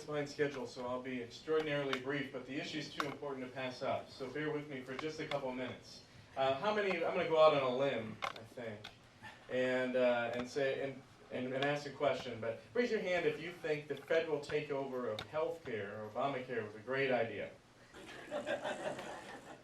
minutes behind schedule, so I'll be extraordinarily brief, but the issue is too important to pass up, so bear with me for just a couple of minutes. I'm going to go out on a limb, I think, and ask a question, but raise your hand if you think the federal takeover of healthcare, or Obamacare, was a great idea.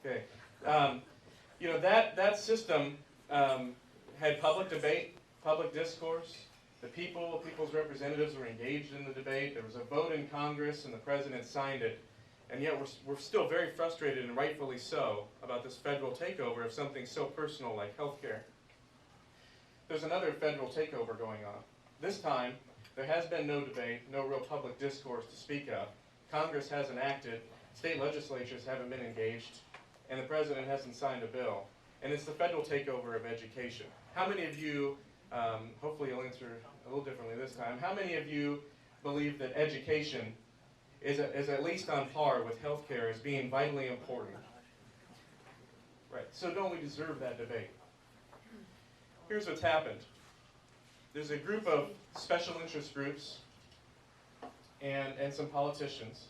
Okay. That system had public debate, public discourse. The people's representatives were engaged in the debate. There was a vote in Congress, and the president signed it. And yet we're still very frustrated, and rightfully so, about this federal takeover of something so personal like healthcare. There's another federal takeover going on. This time, there has been no debate, no real public discourse to speak of. Congress hasn't acted, state legislatures haven't been engaged, and the president hasn't signed a bill. And it's the federal takeover of education. How many of you, hopefully you'll answer a little differently this time, how many of you believe that education is at least on par with healthcare as being vitally important? Right, so don't we deserve that debate? Here's what's happened. There's a group of special interest groups and some politicians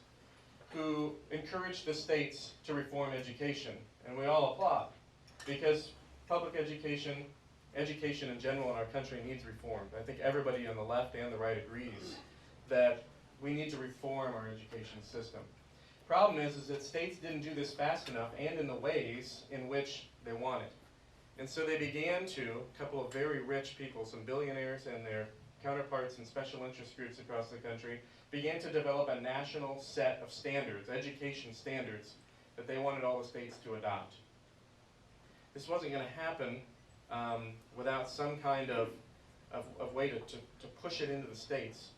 who encourage the states to reform education, and we all applaud, because public education in general in our country needs reform. I think everybody on the left and the right agrees that we need to reform our education system. Problem is that states didn't do this fast enough and in the ways in which they wanted. And so they began to, a couple of very rich people, some billionaires and their counterparts in special interest groups across the country, began to develop a national set of standards, education standards, that they wanted all the states to adopt. This wasn't going to happen without some kind of way to push it into the states.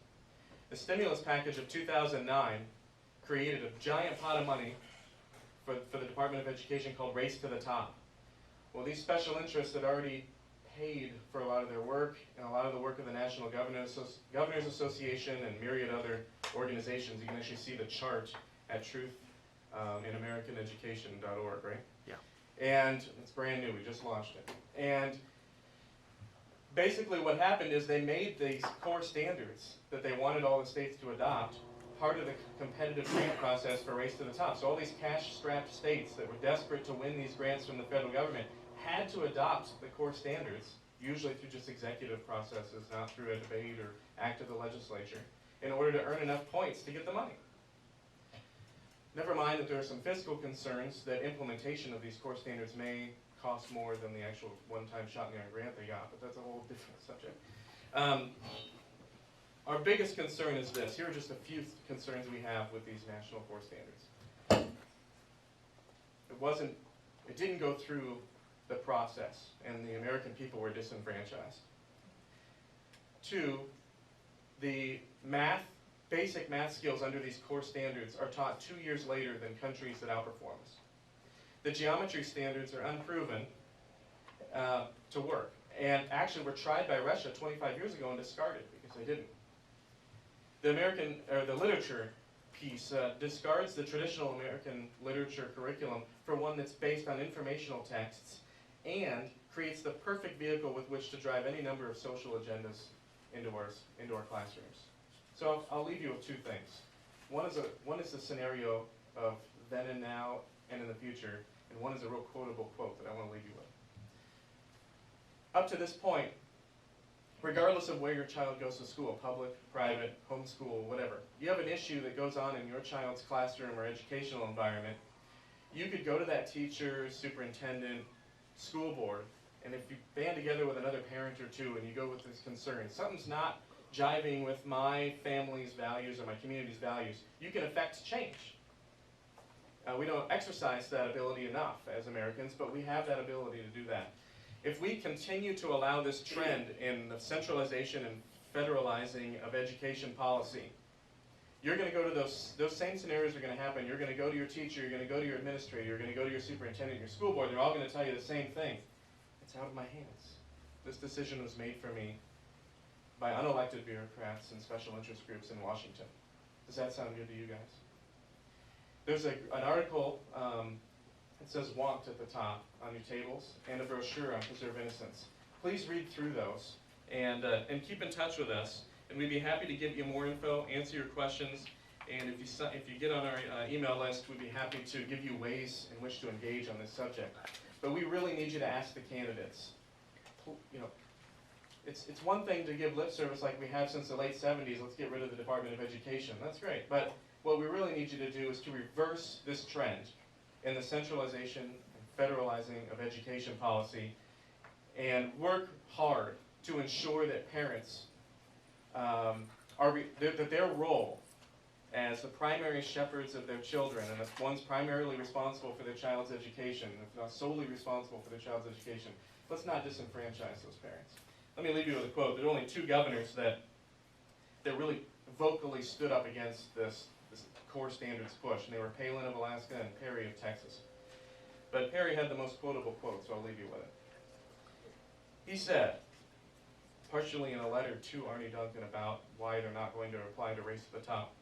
The stimulus package of 2009 created a giant pot of money for the Department of Education called Race to the Top. Well, these special interests had already paid for a lot of their work and a lot of the work of the National Governors Association and myriad other organizations. You can actually see the chart at truthinamericaneducation.org, right? Yeah. And it's brand new, we just launched it. And basically what happened is they made these core standards that they wanted all the states to adopt part of the competitive grant process for Race to the Top. So all these cash-strapped states that were desperate to win these grants from the federal government had to adopt the core standards, usually through just executive processes, not through a debate or act of the legislature, in order to earn enough points to get the money. Never mind that there are some fiscal concerns that implementation of these core standards may cost more than the actual one-time shot in the arm grant they got, but that's a whole different subject. Our biggest concern is this. Here are just a few concerns we have with these national core standards. It didn't go through the process, and the American people were disenfranchised. 2, the basic math skills under these core standards are taught 2 years later than countries that outperform us. The geometry standards are unproven to work, and actually were tried by Russia 25 years ago and discarded because they didn't. The literature piece discards the traditional American literature curriculum for one that's based on informational texts and creates the perfect vehicle with which to drive any number of social agendas into our classrooms. So I'll leave you with 2 things. One is the scenario of then and now and in the future, and one is a real quotable quote that I want to leave you with. Up to this point, regardless of where your child goes to school, public, private, homeschool, whatever, you have an issue that goes on in your child's classroom or educational environment, you could go to that teacher, superintendent, school board, and if you band together with another parent or 2 and you go with this concern, something's not jiving with my family's values or my community's values, you can affect change. We don't exercise that ability enough as Americans, but we have that ability to do that. If we continue to allow this trend in the centralization and federalizing of education policy, you're going to go to those same scenarios are going to happen. You're going to go to your teacher, you're going to go to your administrator, you're going to go to your superintendent, your school board. They're all going to tell you the same thing. It's out of my hands. This decision was made for me by unelected bureaucrats and special interest groups in Washington. Does that sound good to you guys? There's an article, it says "Want" at the top on your tables, and a brochure on Preserve Innocence. Please read through those and keep in touch with us, and we'd be happy to give you more info, answer your questions, And if you get on our email list, we'd be happy to give you ways in which to engage on this subject. But we really need you to ask the candidates. You know, it's one thing to give lip service like we have since the late 70s, let's get rid of the Department of Education. That's great. But what we really need you to do is to reverse this trend in the centralization and federalizing of education policy and work hard to ensure that parents that their role as the primary shepherds of their children, and the ones primarily responsible for their child's education, if not solely responsible for their child's education, let's not disenfranchise those parents. Let me leave you with a quote. There are only two governors that really vocally stood up against this core standards push, and they were Palin of Alaska and Perry of Texas. But Perry had the most quotable quote, so I'll leave you with it. He said, partially in a letter to Arne Duncan about why they're not going to apply to Race to the Top,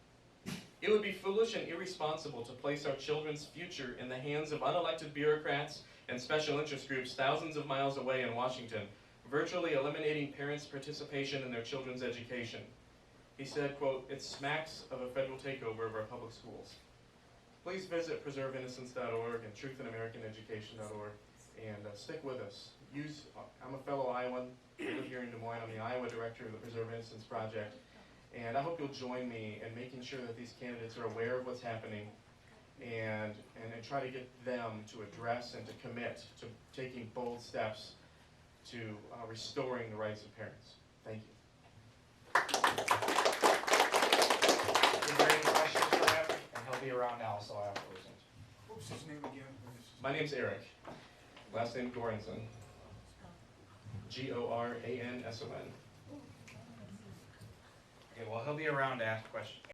"It would be foolish and irresponsible to place our children's future in the hands of unelected bureaucrats and special interest groups thousands of miles away in Washington, virtually eliminating parents' participation in their children's education." He said, quote, "It smacks of a federal takeover of our public schools." Please visit preserveinnocence.org and truthinamericaneducation.org and stick with us. I'm a fellow Iowan. I live here in Des Moines. I'm the Iowa director of the Preserve Innocence Project. And I hope you'll join me in making sure that these candidates are aware of what's happening and try to get them to address and to commit to taking bold steps to restoring the rights of parents. Thank you. Is there any questions for him? And he'll be around now, so afterwards. What's his name again? My name's Eric. Last name Goranson. Goranson. Okay, well, he'll be around to ask questions.